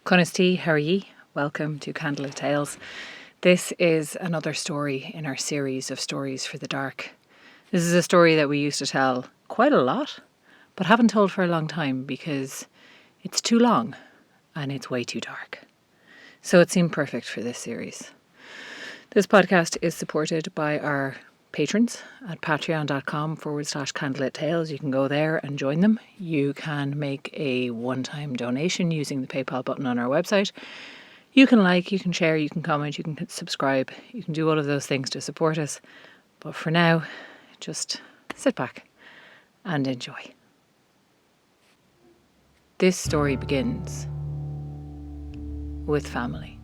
Conistí, how are ye? Welcome to Candlelittales. This is another story in our series of Stories for the Dark. This is a story that we used to tell quite a lot, but haven't told for a long time because it's too long and it's way too dark. So it seemed perfect for this series. This podcast is supported by our patrons at patreon.com/candlelittales. You can go there and join them. You can make a one-time donation using the PayPal button on our website. You can like, you can share, you can comment, you can subscribe. You can do all of those things to support us. But for now, just sit back and enjoy. This story begins with family.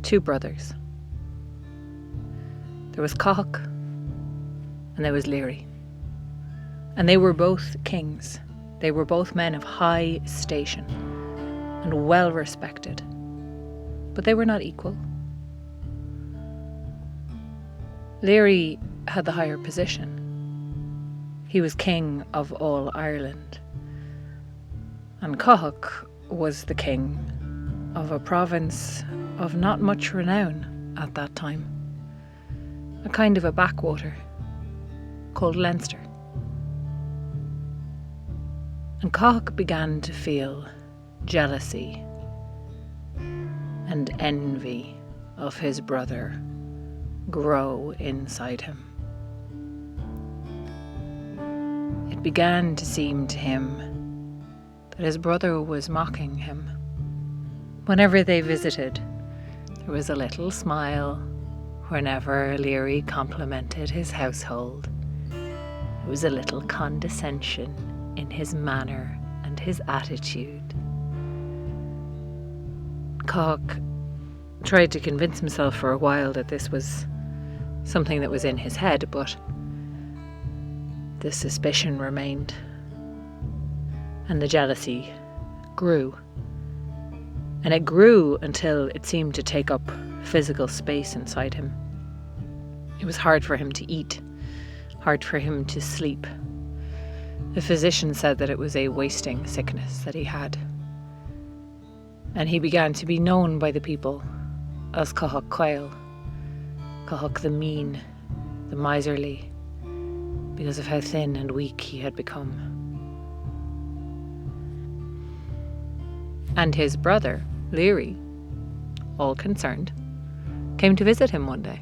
Two brothers. There was Cock and there was Leary. And they were both kings. They were both men of high station and well respected. But they were not equal. Leary had the higher position. He was king of all Ireland. And Cock was the king of a province of not much renown at that time. A kind of a backwater called Leinster. And Cock began to feel jealousy and envy of his brother grow inside him. It began to seem to him that his brother was mocking him. Whenever they visited, there was a little smile. Whenever Leary complimented his household, there was a little condescension in his manner and his attitude. Cock tried to convince himself for a while that this was something that was in his head, but the suspicion remained, and the jealousy grew. And it grew until it seemed to take up physical space inside him. It was hard for him to eat, hard for him to sleep. The physician said that it was a wasting sickness that he had. And he began to be known by the people as Cathach Cael, Cathach the mean, the miserly, because of how thin and weak he had become. And his brother, Leary, all concerned, came to visit him one day.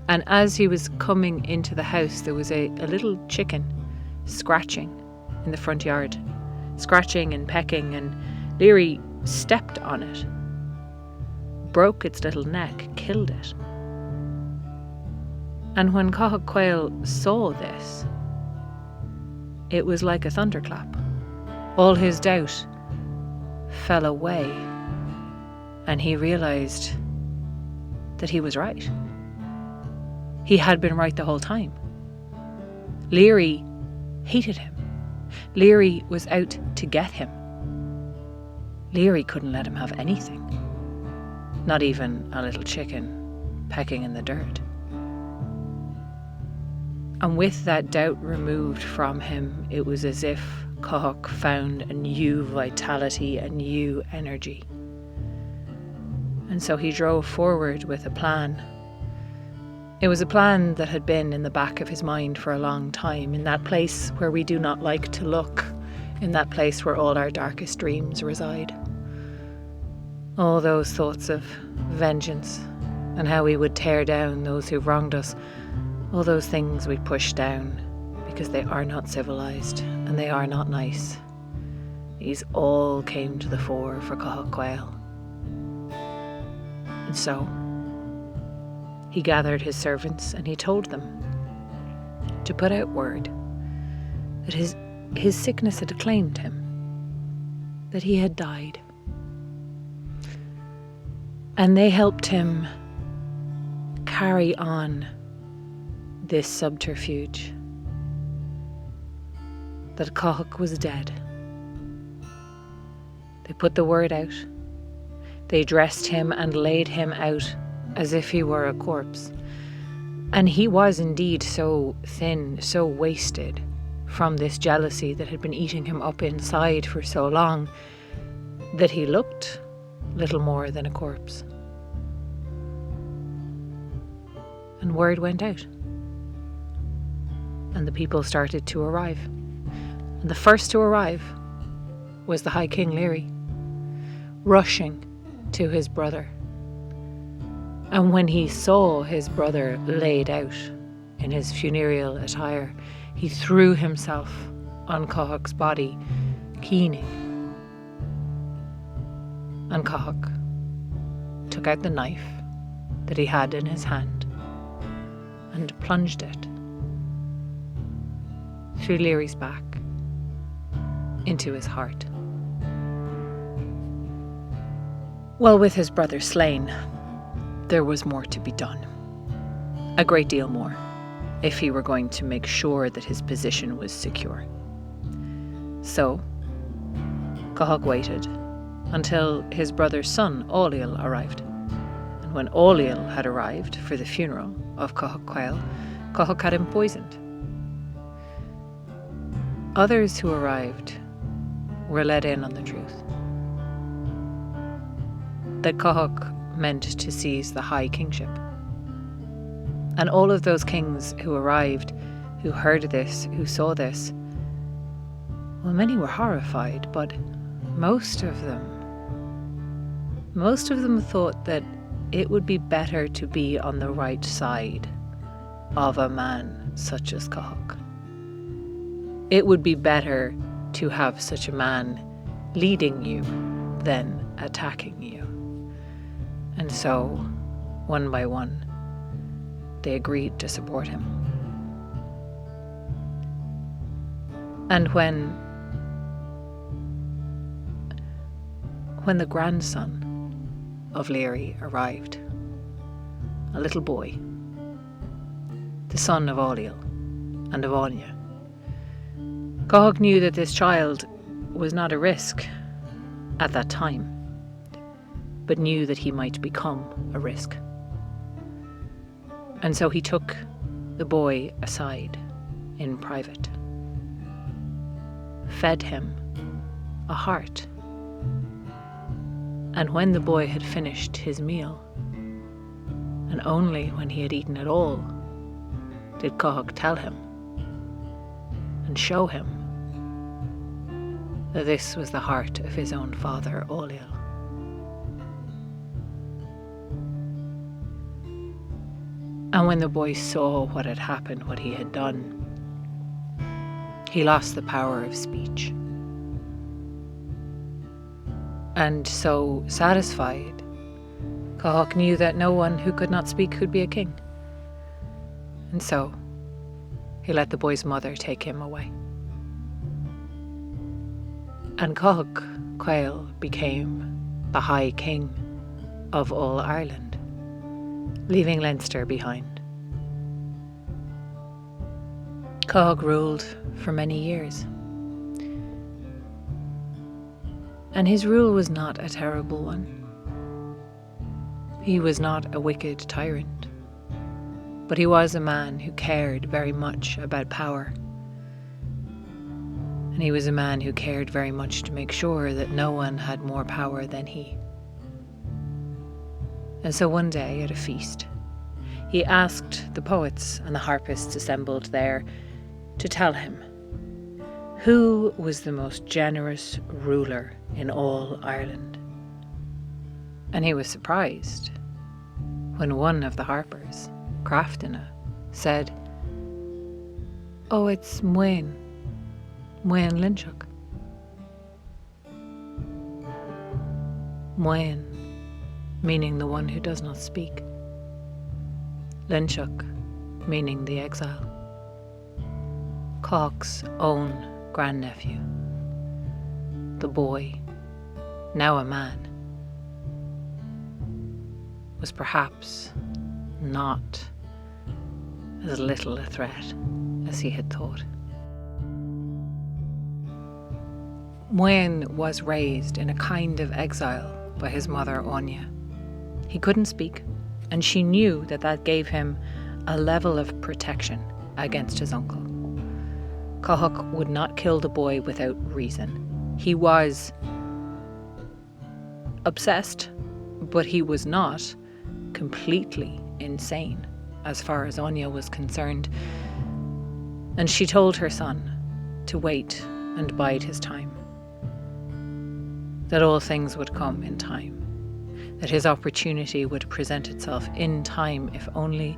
And as he was coming into the house, there was a little chicken scratching in the front yard, scratching and pecking, and Leary stepped on it, broke its little neck, killed it. And when Cathach Cael saw this, it was like a thunderclap. All his doubt fell away, and he realised that he was right. He had been right the whole time. Leary hated him. Leary was out to get him. Leary couldn't let him have anything. Not even a little chicken pecking in the dirt. And with that doubt removed from him, it was as if Cathach found a new vitality, a new energy. And so he drove forward with a plan. It was a plan that had been in the back of his mind for a long time, in that place where we do not like to look, in that place where all our darkest dreams reside. All those thoughts of vengeance and how we would tear down those who wronged us, all those things we push down because they are not civilised and they are not nice. These all came to the fore for Cathach Cael. And so he gathered his servants and he told them to put out word that his sickness had claimed him, that he had died. And they helped him carry on this subterfuge, that Cathach was dead. They put the word out. They dressed him and laid him out as if he were a corpse. And he was indeed so thin, so wasted from this jealousy that had been eating him up inside for so long, that he looked little more than a corpse. And word went out. And the people started to arrive. And the first to arrive was the High King Leary, rushing to his brother. And when he saw his brother laid out in his funereal attire, he threw himself on Cathaoch's body, keening. And Cathaoch took out the knife that he had in his hand and plunged it through Leary's back into his heart. Well, with his brother slain, there was more to be done. A great deal more, if he were going to make sure that his position was secure. So, Cathaoch waited until his brother's son, Ailill, arrived. And when Ailill had arrived for the funeral of Cathaoch Quail, Cathaoch had him poisoned. Others who arrived were let in on the truth. That Cathaoch meant to seize the high kingship. And all of those kings who arrived, who heard this, who saw this, well, many were horrified, but most of them thought that it would be better to be on the right side of a man such as Cathaoch. It would be better to have such a man leading you than attacking you. And so, one by one, they agreed to support him. And when the grandson of Leary arrived, a little boy, the son of Ailill and of Anya, Cathaoch knew that this child was not a risk at that time, but knew that he might become a risk. And so he took the boy aside in private, fed him a heart, and when the boy had finished his meal, and only when he had eaten it all, did Cathaoch tell him and show him that this was the heart of his own father, Ailill. And when the boy saw what had happened, what he had done, he lost the power of speech. And so satisfied, Cathaoch knew that no one who could not speak could be a king. And so he let the boy's mother take him away. And Cathaoch Quail became the High King of all Ireland, leaving Leinster behind. Cathaoch ruled for many years. And his rule was not a terrible one. He was not a wicked tyrant, but he was a man who cared very much about power. And he was a man who cared very much to make sure that no one had more power than he. And so one day at a feast, he asked the poets and the harpists assembled there to tell him who was the most generous ruler in all Ireland. And he was surprised when one of the harpers, Craftina, said, "Oh, it's Muin Loinseach." Muin, meaning the one who does not speak. Loinseach, meaning the exile. Cathaoch's own grandnephew. The boy, now a man, was perhaps not as little a threat as he had thought. Muin was raised in a kind of exile by his mother Anya. He couldn't speak, and she knew that that gave him a level of protection against his uncle. Cathaoch would not kill the boy without reason. He was obsessed, but he was not completely insane as far as Anya was concerned. And she told her son to wait and bide his time, that all things would come in time, that his opportunity would present itself in time if only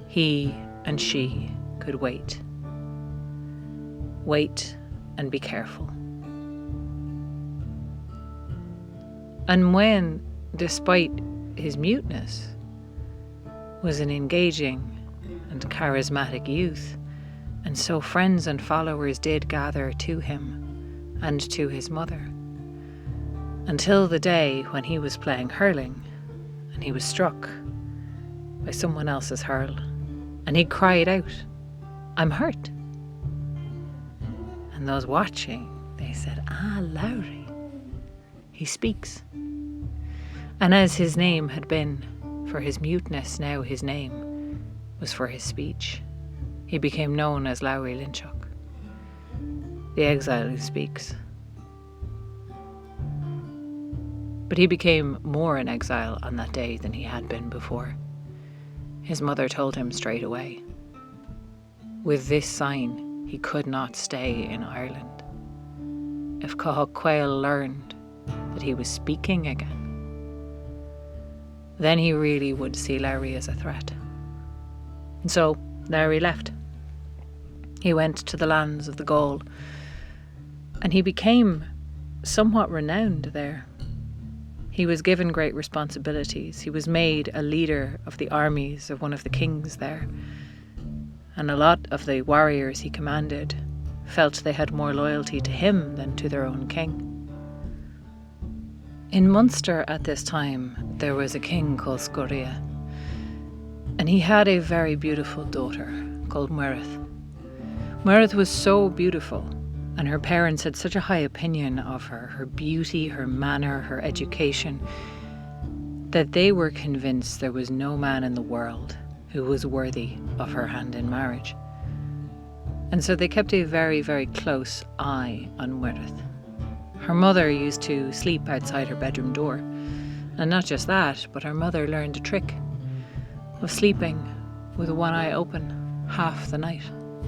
he and she could wait. Wait and be careful. And when, despite his muteness, was an engaging and charismatic youth, and so friends and followers did gather to him and to his mother, until the day when he was playing hurling and he was struck by someone else's hurl, and he cried out, "I'm hurt." And those watching, they said, "Ah, Lowry, he speaks." And as his name had been for his muteness, now his name was for his speech. He became known as Loinseach, the exile who speaks. But he became more an exile on that day than he had been before. His mother told him straight away, with this sign he could not stay in Ireland. If Quail learned that he was speaking again, then he really would see Lowry as a threat. And so Lowry left. He went to the lands of the Gaul, and he became somewhat renowned there. He was given great responsibilities. He was made a leader of the armies of one of the kings there. And a lot of the warriors he commanded felt they had more loyalty to him than to their own king. In Munster at this time, there was a king called Scoria, and he had a very beautiful daughter called Muirith. Muirith was so beautiful, and her parents had such a high opinion of her, her beauty, her manner, her education, that they were convinced there was no man in the world who was worthy of her hand in marriage. And so they kept a very, very close eye on Muirith. Her mother used to sleep outside her bedroom door, and not just that, but her mother learned a trick of sleeping with one eye open half the night,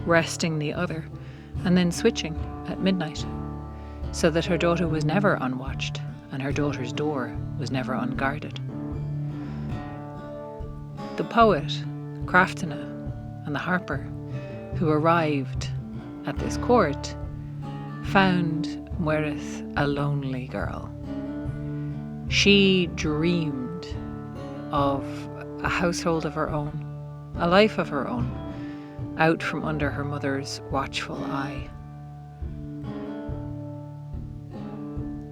resting the other, and then switching at midnight, so that her daughter was never unwatched and her daughter's door was never unguarded. The poet, Craftina, and the harper who arrived at this court found Muirith a lonely girl. She dreamed of a household of her own, a life of her own, out from under her mother's watchful eye.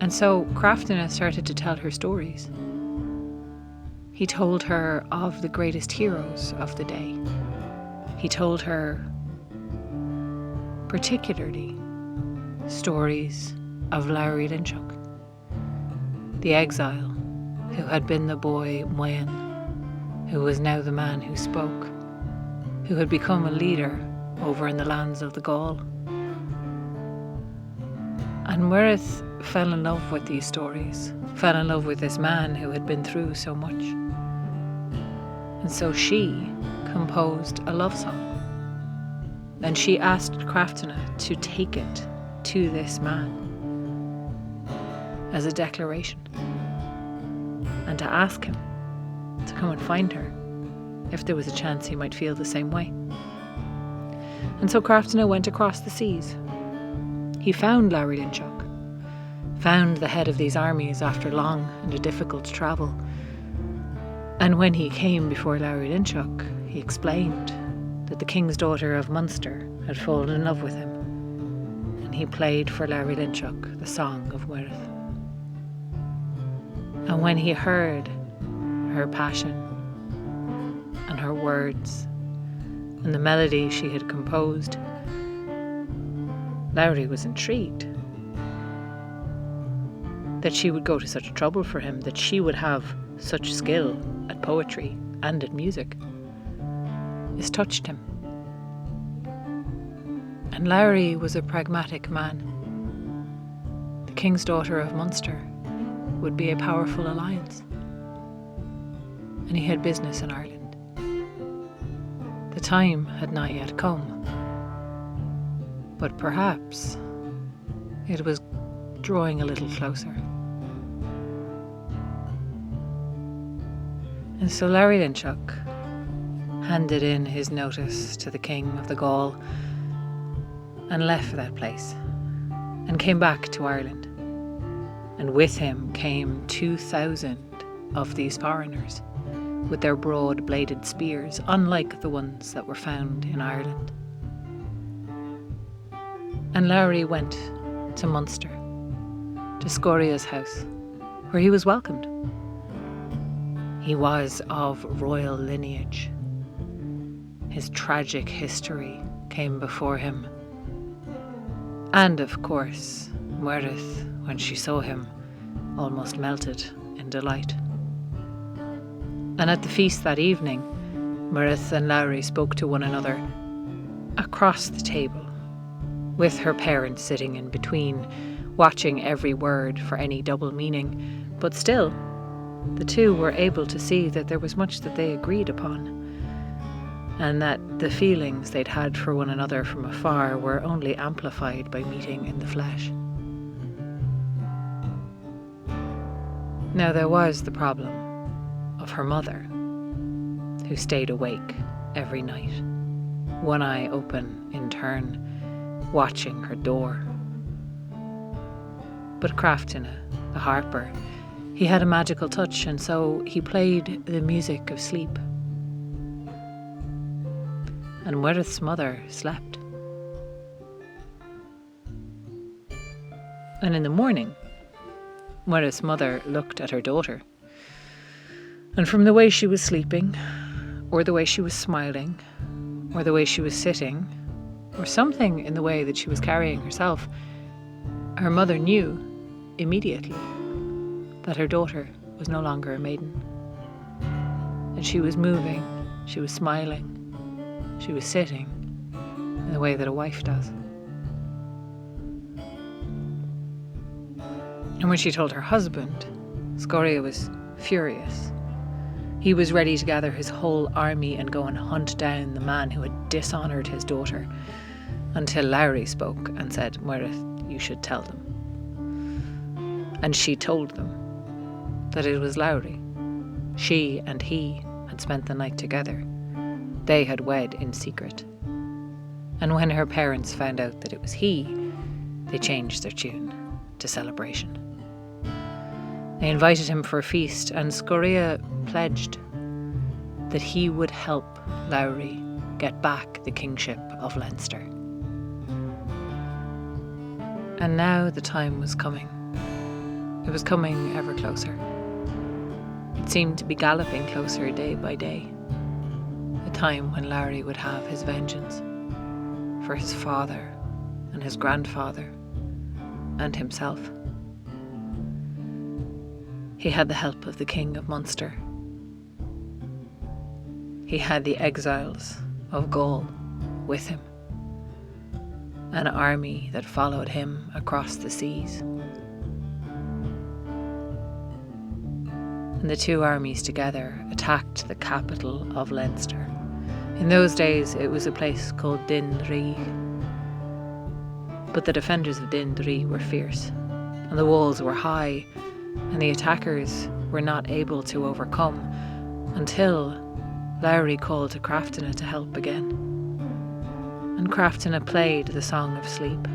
And so Craftina started to tell her stories. He told her of the greatest heroes of the day. He told her particularly stories of Loinseach, the exile who had been the boy Moyen, who was now the man who spoke, who had become a leader over in the lands of the Gaul. And Muirith fell in love with these stories, fell in love with this man who had been through so much. And so she composed a love song. And she asked Craftina to take it to this man as a declaration, and to ask him to come and find her if there was a chance he might feel the same way. And so Craftina went across the seas. He found Loinseach, found the head of these armies after long and a difficult travel. And when he came before Loinseach, he explained that the king's daughter of Munster had fallen in love with him, and he played for Loinseach the song of Muirith. And when he heard her passion and her words and the melody she had composed, Lowry was intrigued that she would go to such trouble for him, that she would have such skill at poetry and at music. This touched him. And Lowry was a pragmatic man. The king's daughter of Munster would be a powerful alliance. And he had business in Ireland. The time had not yet come, but perhaps it was drawing a little closer. And so Loinseach handed in his notice to the king of the Gaul and left that place and came back to Ireland. And with him came 2,000 of these foreigners with their broad-bladed spears, unlike the ones that were found in Ireland. And Lowry went to Munster, to Scoria's house, where he was welcomed. He was of royal lineage. His tragic history came before him. And of course, Muireann, when she saw him, almost melted in delight. And at the feast that evening, Muireann and Lowry spoke to one another across the table, with her parents sitting in between, watching every word for any double meaning. But still, the two were able to see that there was much that they agreed upon, and that the feelings they'd had for one another from afar were only amplified by meeting in the flesh. Now there was the problem of her mother, who stayed awake every night, one eye open in turn, watching her door. But Crafton, the harper, he had a magical touch, and so he played the music of sleep. And Muireann's mother slept. And in the morning, Muireann's mother looked at her daughter, and from the way she was sleeping, or the way she was smiling, or the way she was sitting, or something in the way that she was carrying herself, her mother knew immediately that her daughter was no longer a maiden. And she was moving, she was smiling, she was sitting in the way that a wife does. And when she told her husband, Scoria was furious. He was ready to gather his whole army and go and hunt down the man who had dishonoured his daughter, until Lowry spoke and said, Muireann, you should tell them. And she told them that it was Lowry. She and he had spent the night together. They had wed in secret. And when her parents found out that it was he, they changed their tune to celebration. They invited him for a feast, and Scoria pledged that he would help Lowry get back the kingship of Leinster. And now the time was coming. It was coming ever closer. It seemed to be galloping closer day by day. The time when Lowry would have his vengeance for his father and his grandfather and himself. He had the help of the King of Munster. He had the exiles of Gaul with him, an army that followed him across the seas. And the two armies together attacked the capital of Leinster. In those days it was a place called Dinree. But the defenders of Dinree were fierce, and the walls were high, and the attackers were not able to overcome until Lowry called to Crafton to help again. And Crafton played the Song of Sleep.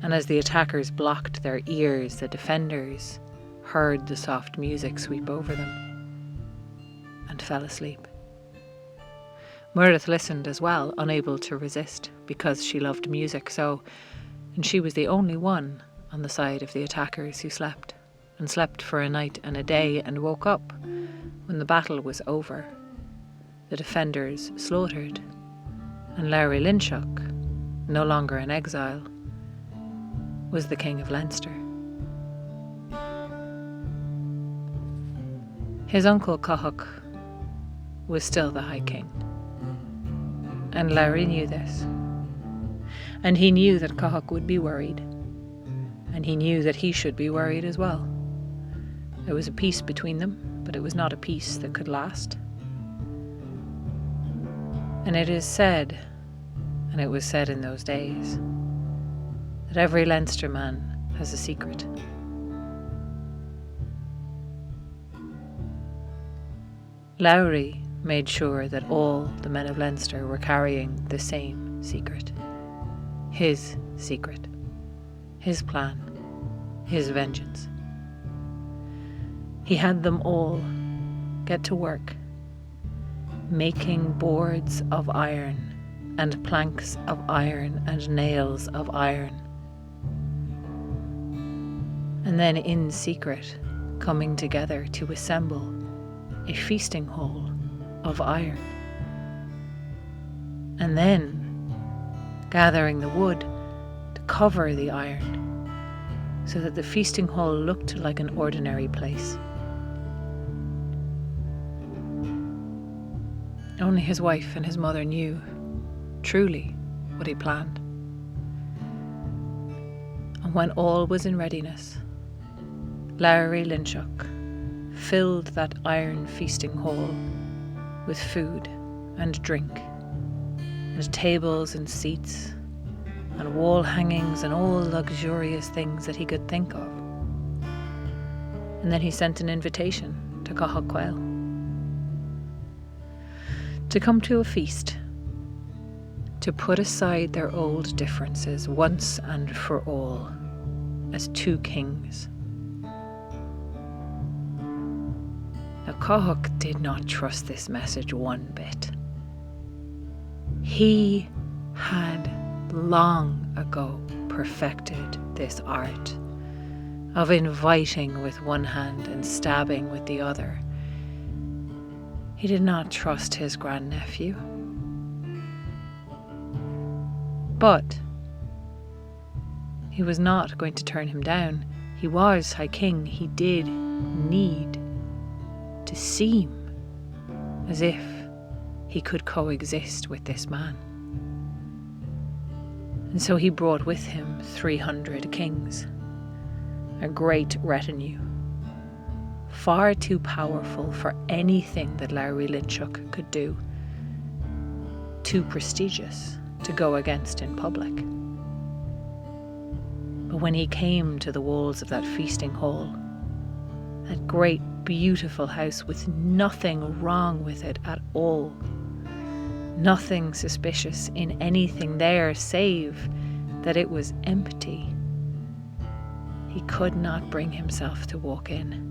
And as the attackers blocked their ears, the defenders heard the soft music sweep over them and fell asleep. Muireann listened as well, unable to resist, because she loved music so, and she was the only one on the side of the attackers who slept, and slept for a night and a day, and woke up when the battle was over, the defenders slaughtered, and Loinseach, no longer in exile, was the King of Leinster. His uncle Coffey was still the High King, and Lowry knew this, and he knew that Coffey would be worried, and he knew that he should be worried as well. There was a peace between them, but it was not a peace that could last. And it is said, and it was said in those days, that every Leinster man has a secret. Lowry made sure that all the men of Leinster were carrying the same secret. His secret. His plan. His vengeance. He had them all get to work, making boards of iron and planks of iron and nails of iron. And then in secret, coming together to assemble a feasting hall of iron. And then gathering the wood to cover the iron so that the feasting hall looked like an ordinary place. Only his wife and his mother knew truly what he planned. And when all was in readiness, Loinseach filled that iron feasting hall with food and drink, and tables and seats, and wall hangings and all luxurious things that he could think of. And then he sent an invitation to Coffey to come to a feast, to put aside their old differences once and for all as two kings. Now Coffey did not trust this message one bit. He had long ago perfected this art of inviting with one hand and stabbing with the other. He did not trust his grandnephew. But he was not going to turn him down. He was High King. He did need to seem as if he could coexist with this man. And so he brought with him 300 kings, a great retinue, far too powerful for anything that Loinseach could do, too prestigious to go against in public. But when he came to the walls of that feasting hall, that great beautiful house with nothing wrong with it at all, nothing suspicious in anything there save that it was empty, he could not bring himself to walk in.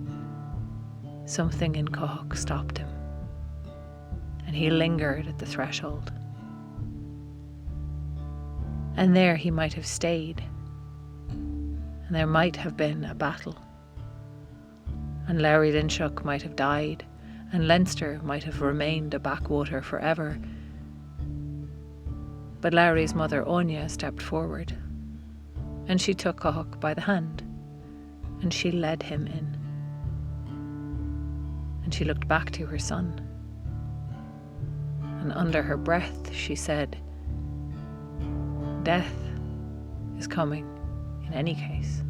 Something in Coffey stopped him, and he lingered at the threshold. And there he might have stayed, and there might have been a battle, and Loinseach might have died, and Leinster might have remained a backwater forever. But Lowry's mother Anya stepped forward, and she took Coffey by the hand, and she led him in. And she looked back to her son, and under her breath she said, "Death is coming in any case.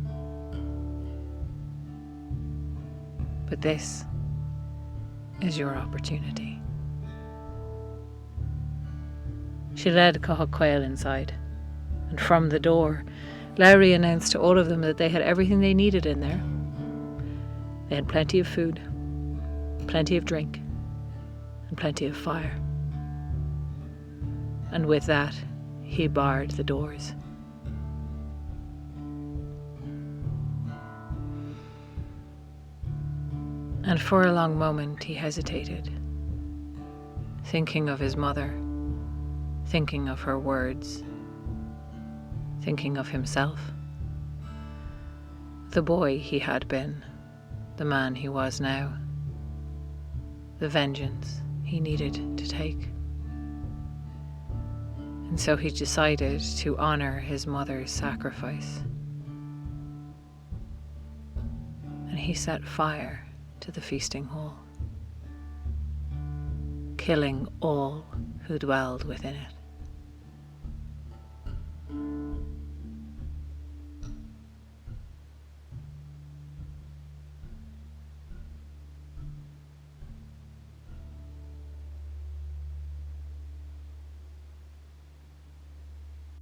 But this is your opportunity." She led Coffey inside, and from the door, Lowry announced to all of them that they had everything they needed in there. They had plenty of food, plenty of drink, and plenty of fire. And with that, he barred the doors. And for a long moment he hesitated, thinking of his mother, thinking of her words, thinking of himself, the boy he had been, the man he was now, the vengeance he needed to take. And so he decided to honor his mother's sacrifice. And he set fire to the feasting hall, killing all who dwelled within it.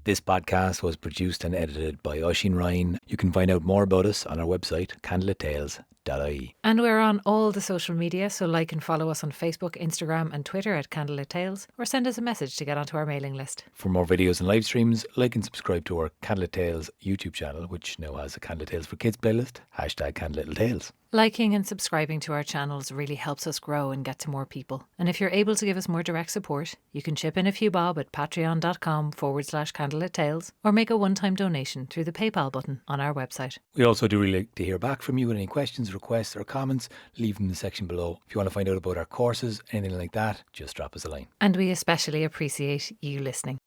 This podcast was produced and edited by Oisín Ryan. You can find out more about us on our website, candlelittales.ie. And we're on all the social media, so like and follow us on Facebook, Instagram and Twitter at Candlelittales, or send us a message to get onto our mailing list. For more videos and live streams, like and subscribe to our Candlelittales YouTube channel, which now has a Candlelittales for Kids playlist, #Candlelittales. Liking and subscribing to our channels really helps us grow and get to more people. And if you're able to give us more direct support, you can chip in a few bob at patreon.com/candlelittales or make a one-time donation through the PayPal button on our website. We also do really like to hear back from you with any questions, requests or comments. Leave them in the section below. If you want to find out about our courses, anything like that, just drop us a line. And we especially appreciate you listening.